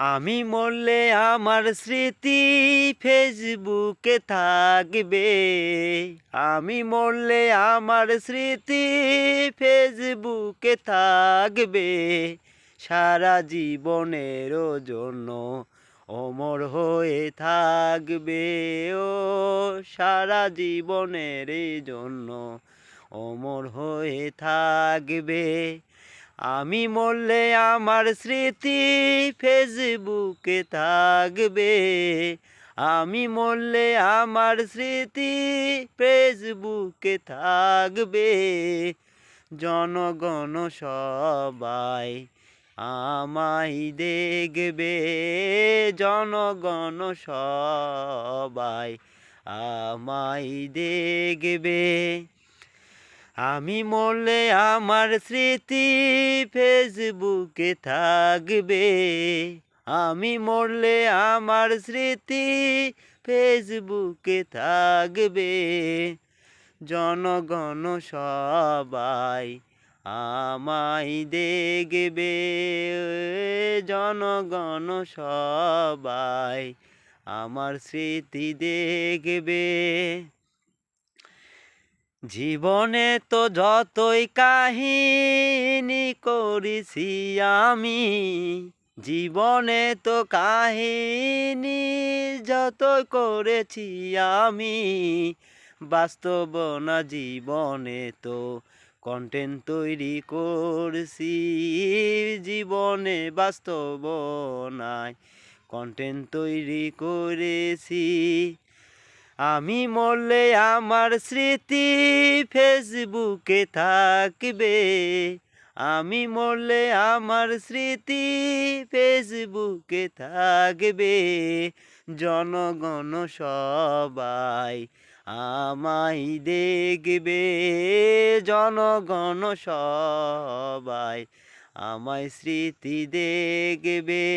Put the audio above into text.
আমি মরলে আমার স্মৃতি ফেসবুকে থাকবে। আমি মরলে আমার স্মৃতি ফেসবুকে থাকবে। সারা জীবনেরও জন্য অমর হয়ে থাকবে। ও সারা জীবনের জন্য অমর হয়ে থাকবে। আমি মরলে আমার স্মৃতি ফেসবুকে থাকবে। আমি মরলে আমার স্মৃতি ফেসবুকে থাকবে। জনগণ সবাই আমায় দেখবে। জনগণ সবাই আমায় দেখবে। আমি মরলে আমার স্মৃতি ফেসবুকে থাকবে। আমি মরলে আমার স্মৃতি ফেসবুকে থাকবে। জনগণ সবাই আমায় দেখবে। জনগণ সবাই আমার স্মৃতি দেখবে। জীবনে তো যতই কাহিনী করেছি আমি, জীবনে তো কাহিনী যতই করেছি আমি, বাস্তব না জীবনে তো কন্টেন্ট তৈরি করছি। জীবনে বাস্তব নাই কন্টেন্ট তৈরি করেছি। আমি মরলে আমার স্মৃতি ফেসবুকে থাকবে। আমি মরলে আমার স্মৃতি ফেসবুকে থাকবে। জনগণ সবাই আমায় দেখবে। জনগণ সবাই আমায় স্মৃতি দেখবে।